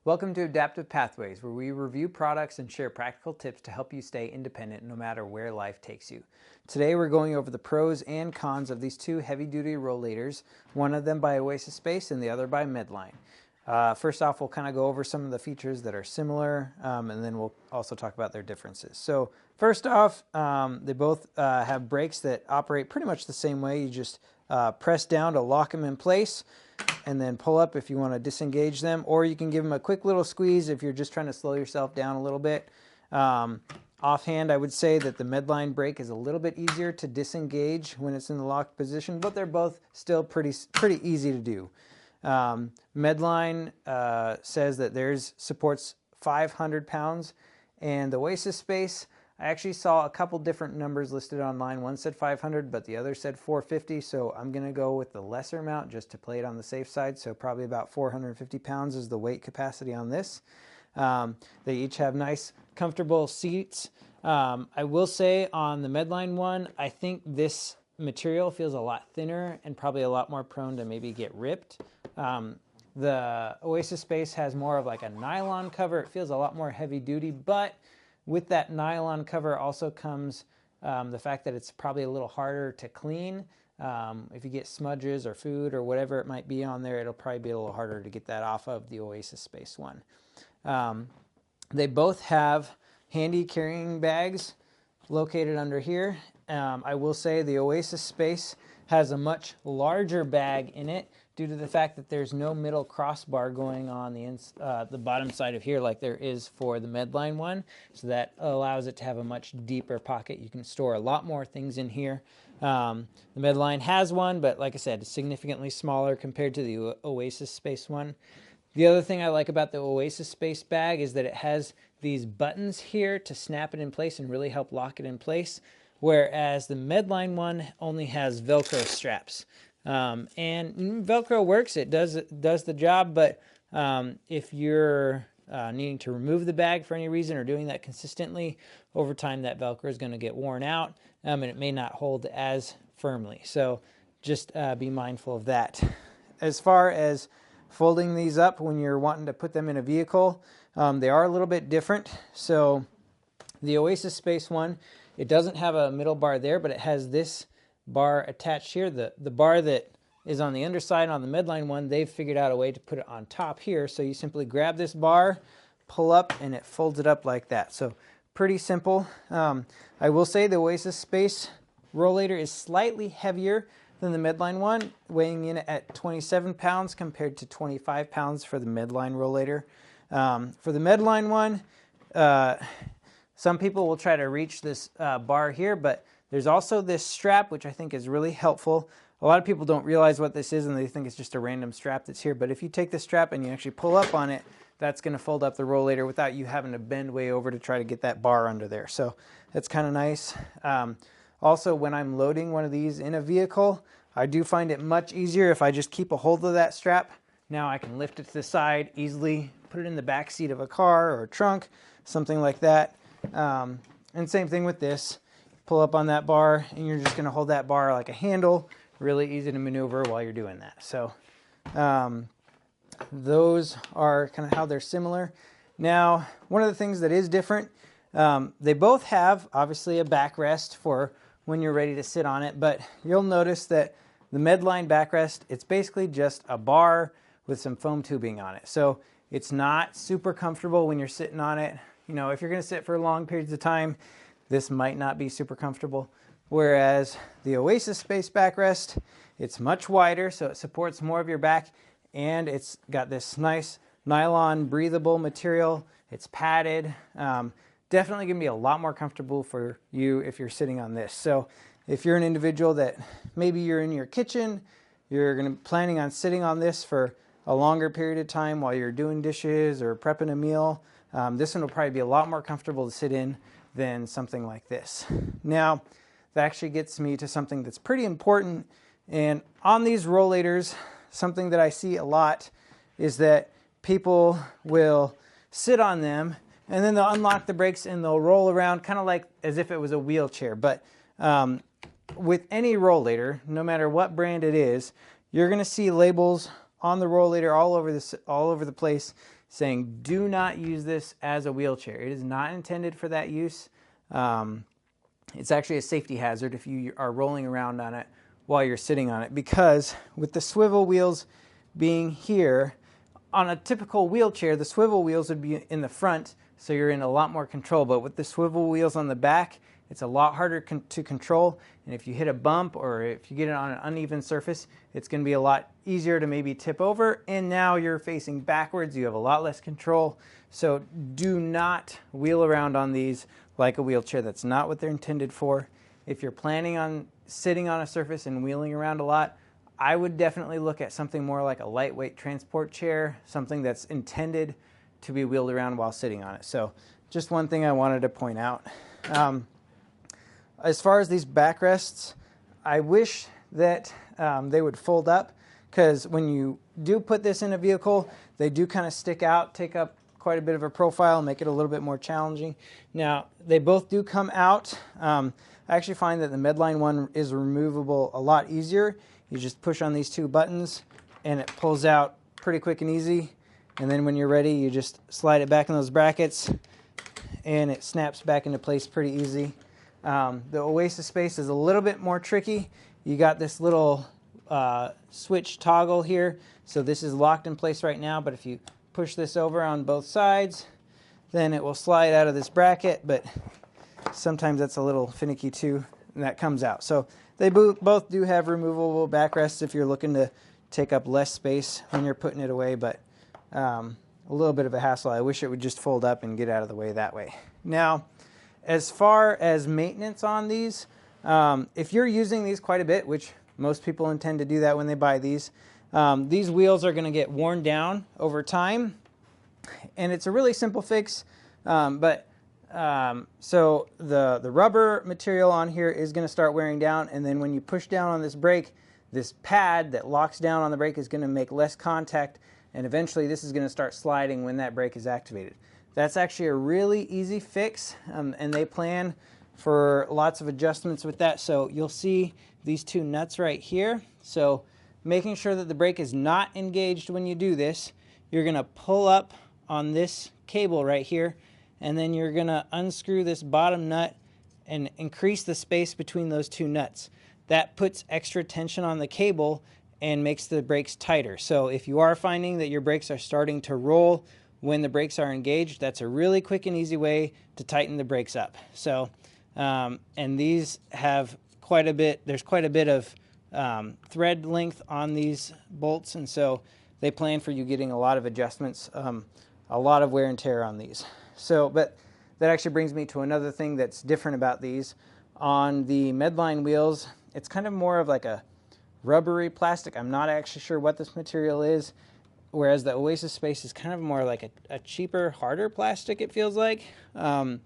Welcome to Adaptive Pathways, where we review products and share practical tips to help you stay independent no matter where life takes you. Today we're going over the pros and cons of these two heavy-duty rollators, one of them by Oasis Space and the other by Medline. First off, we'll kind of go over some of the features that are similar, and then we'll also talk about their differences. So first off, they both have brakes that operate pretty much the same way. You just press down to lock them in place and then pull up if you want to disengage them, or you can give them a quick little squeeze if you're just trying to slow yourself down a little bit. Offhand, I would say that the Medline brake is a little bit easier to disengage when it's in the locked position, but they're both still pretty easy to do. Medline says that theirs supports 500 pounds, and the Oasis Space, I actually saw a couple different numbers listed online. One said 500, but the other said 450, so I'm going to go with the lesser amount just to play it on the safe side, so probably about 450 pounds is the weight capacity on this. They each have nice, comfortable seats. I will say on the Medline one, I think this material feels a lot thinner and probably a lot more prone to maybe get ripped. The Oasis Space has more of like a nylon cover. It feels a lot more heavy duty, but with that nylon cover also comes the fact that it's probably a little harder to clean. If you get smudges or food or whatever it might be on there, it'll probably be a little harder to get that off of the Oasis Space one. They both have handy carrying bags located under here. I will say the Oasis Space has a much larger bag in it due to the fact that there's no middle crossbar going on the bottom side of here like there is for the Medline one. So that allows it to have a much deeper pocket. You can store a lot more things in here. The Medline has one, but like I said, it's significantly smaller compared to the Oasis Space one. The other thing I like about the Oasis Space bag is that it has these buttons here to snap it in place and really help lock it in place, whereas the Medline one only has Velcro straps. And Velcro works, it does the job, but if you're needing to remove the bag for any reason or doing that consistently, over time that Velcro is going to get worn out, and it may not hold as firmly. So just be mindful of that. As far as folding these up when you're wanting to put them in a vehicle, they are a little bit different. So the Oasis Space one, it doesn't have a middle bar there, but it has this bar attached here. The bar that is on the underside on the Medline one, they've figured out a way to put it on top here. So you simply grab this bar, pull up, and it folds it up like that. So pretty simple. I will say the Oasis Space rollator is slightly heavier than the Medline one, weighing in at 27 pounds compared to 25 pounds for the Medline rollator. For the Medline one, some people will try to reach this bar here, but there's also this strap, which I think is really helpful. A lot of people don't realize what this is and they think it's just a random strap that's here, but if you take the strap and you actually pull up on it, that's going to fold up the rollator without you having to bend way over to try to get that bar under there. So that's kind of nice. Also, when I'm loading one of these in a vehicle, I do find it much easier if I just keep a hold of that strap. Now I can lift it to the side easily, put it in the back seat of a car or a trunk, something like that. And same thing with this. Pull up on that bar and you're just going to hold that bar like a handle. Really easy to maneuver while you're doing that. So those are kind of how they're similar. Now, one of the things that is different, they both have obviously a backrest for when you're ready to sit on it, but you'll notice that the Medline backrest, it's basically just a bar with some foam tubing on it. So it's not super comfortable when you're sitting on it. You know, if you're going to sit for long periods of time, this might not be super comfortable. Whereas the Oasis Space backrest, it's much wider, so it supports more of your back, and it's got this nice nylon breathable material. It's padded. Definitely going to be a lot more comfortable for you if you're sitting on this. So if you're an individual that maybe you're in your kitchen, you're going to planning on sitting on this for a longer period of time while you're doing dishes or prepping a meal, this one will probably be a lot more comfortable to sit in than something like this. Now, that actually gets me to something that's pretty important. And on these rollators, something that I see a lot is that people will sit on them and then they'll unlock the brakes and they'll roll around kind of like as if it was a wheelchair. But with any rollator, no matter what brand it is, you're going to see labels on the rollator all over the place saying, do not use this as a wheelchair. It is not intended for that use. It's actually a safety hazard if you are rolling around on it while you're sitting on it, because with the swivel wheels being here, on a typical wheelchair, the swivel wheels would be in the front, so you're in a lot more control. But with the swivel wheels on the back, it's a lot harder to control. And if you hit a bump or if you get it on an uneven surface, it's going to be a lot easier to maybe tip over. And now you're facing backwards. You have a lot less control. So do not wheel around on these like a wheelchair. That's not what they're intended for. If you're planning on sitting on a surface and wheeling around a lot, I would definitely look at something more like a lightweight transport chair, something that's intended to be wheeled around while sitting on it. So just one thing I wanted to point out. As far as these backrests, I wish that they would fold up, because when you do put this in a vehicle, they do kind of stick out, take up quite a bit of a profile, make it a little bit more challenging. Now, they both do come out. I actually find that the Medline one is removable a lot easier. You just push on these two buttons and it pulls out pretty quick and easy. And then when you're ready, you just slide it back in those brackets and it snaps back into place pretty easy. The Oasis Space is a little bit more tricky. You got this little switch toggle here. So this is locked in place right now, but if you push this over on both sides, then it will slide out of this bracket, but sometimes that's a little finicky too, and that comes out. So they both do have removable backrests if you're looking to take up less space when you're putting it away, but a little bit of a hassle. I wish it would just fold up and get out of the way that way. Now, as far as maintenance on these, if you're using these quite a bit, which most people intend to do that when they buy these wheels are going to get worn down over time, and it's a really simple fix. So the rubber material on here is going to start wearing down, and then when you push down on this brake, this pad that locks down on the brake is going to make less contact, and eventually this is going to start sliding when that brake is activated. That's actually a really easy fix, and they plan for lots of adjustments with that. So you'll see these two nuts right here. So making sure that the brake is not engaged when you do this, you're going to pull up on this cable right here, and then you're going to unscrew this bottom nut and increase the space between those two nuts. That puts extra tension on the cable and makes the brakes tighter. So if you are finding that your brakes are starting to roll when the brakes are engaged, that's a really quick and easy way to tighten the brakes up. So, and these have quite a bit, there's quite a bit of thread length on these bolts, and so they plan for you getting a lot of adjustments, a lot of wear and tear on these. So, but that actually brings me to another thing that's different about these. On the Medline wheels, it's kind of more of like a rubbery plastic. I'm not actually sure what this material is, whereas the Oasis Space is kind of more like a cheaper, harder plastic, it feels like. And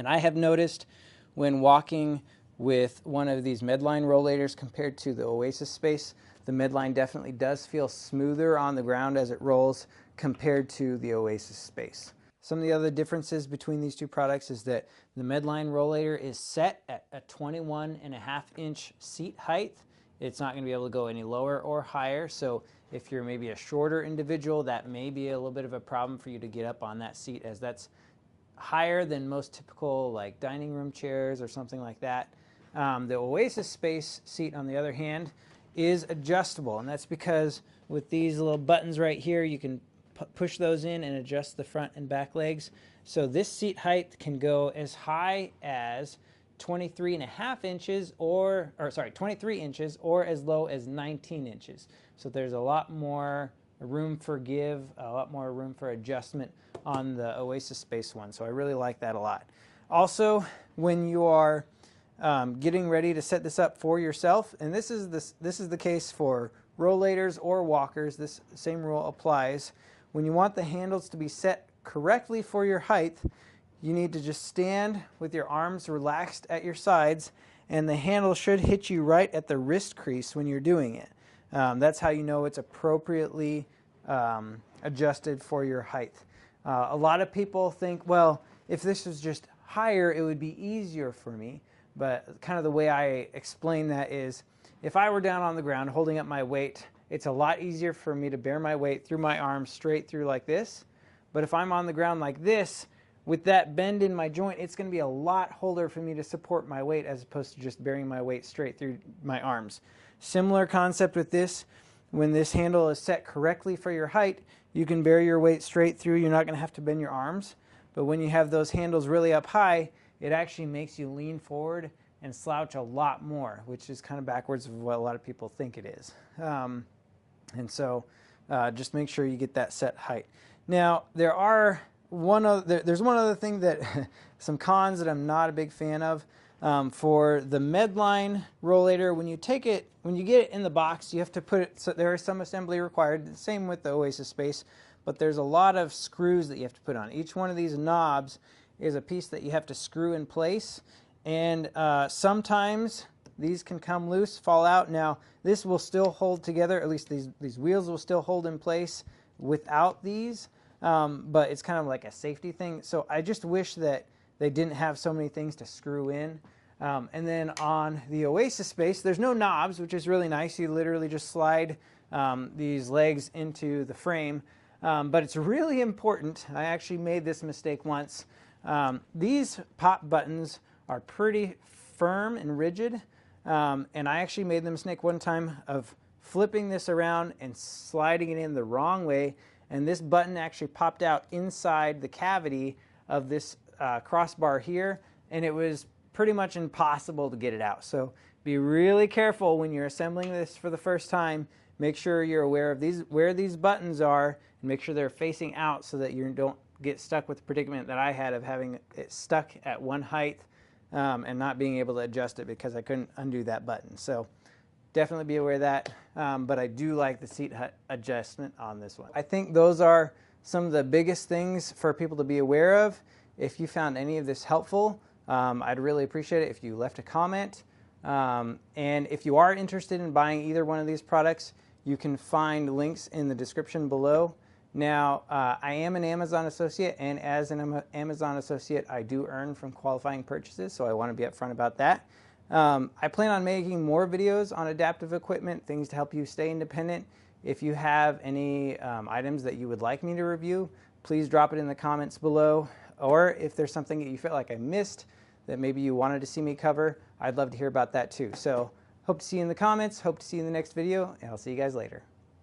I have noticed when walking with one of these Medline rollators compared to the Oasis Space, the Medline definitely does feel smoother on the ground as it rolls compared to the Oasis Space. Some of the other differences between these two products is that the Medline rollator is set at a 21.5-inch seat height. It's not going to be able to go any lower or higher, so if you're maybe a shorter individual, that may be a little bit of a problem for you to get up on that seat, as that's higher than most typical like dining room chairs or something like that. The Oasis Space seat, on the other hand, is adjustable, and that's because with these little buttons right here, you can push those in and adjust the front and back legs. So this seat height can go as high as 23 inches or as low as 19 inches. So there's a lot more room for give, a lot more room for adjustment on the Oasis Space one. So I really like that a lot. Also, when you are getting ready to set this up for yourself, and this is the case for rollators or walkers, this same rule applies. When you want the handles to be set correctly for your height, you need to just stand with your arms relaxed at your sides, and the handle should hit you right at the wrist crease when you're doing it. That's how you know it's appropriately adjusted for your height. A lot of people think, well, if this was just higher, it would be easier for me. But kind of the way I explain that is, if I were down on the ground holding up my weight it's a lot easier for me to bear my weight through my arms straight through like this. But if I'm on the ground like this, with that bend in my joint, it's going to be a lot harder for me to support my weight as opposed to just bearing my weight straight through my arms. Similar concept with this. When this handle is set correctly for your height, you can bear your weight straight through. You're not going to have to bend your arms. But when you have those handles really up high, it actually makes you lean forward and slouch a lot more, which is kind of backwards of what a lot of people think it is. And so just make sure you get that set height. Now, there's one other thing that, some cons that I'm not a big fan of. For the Medline rollator, when you get it in the box, you have to put it, so there is some assembly required, same with the Oasis Space, but there's a lot of screws that you have to put on. Each one of these knobs is a piece that you have to screw in place, and sometimes these can come loose, fall out. Now, this will still hold together, at least these wheels will still hold in place without these, but it's kind of like a safety thing. So I just wish that they didn't have so many things to screw in. And then on the Oasis Space, there's no knobs, which is really nice. You literally just slide these legs into the frame. But it's really important. I actually made this mistake once. These pop buttons are pretty firm and rigid. And I actually made the mistake one time of flipping this around and sliding it in the wrong way. And this button actually popped out inside the cavity of this crossbar here, and it was pretty much impossible to get it out. So be really careful when you're assembling this for the first time. Make sure you're aware of where these buttons are, and make sure they're facing out so that you don't get stuck with the predicament that I had of having it stuck at one height and not being able to adjust it because I couldn't undo that button. So definitely be aware of that, but I do like the seat adjustment on this one. I think those are some of the biggest things for people to be aware of. If you found any of this helpful, I'd really appreciate it if you left a comment. And if you are interested in buying either one of these products, you can find links in the description below. Now, I am an Amazon associate, and as an Amazon associate, I do earn from qualifying purchases, so I want to be upfront about that. I plan on making more videos on adaptive equipment, things to help you stay independent. If you have any items that you would like me to review, please drop it in the comments below. Or if there's something that you feel like I missed that maybe you wanted to see me cover, I'd love to hear about that too. So hope to see you in the comments, hope to see you in the next video, and I'll see you guys later.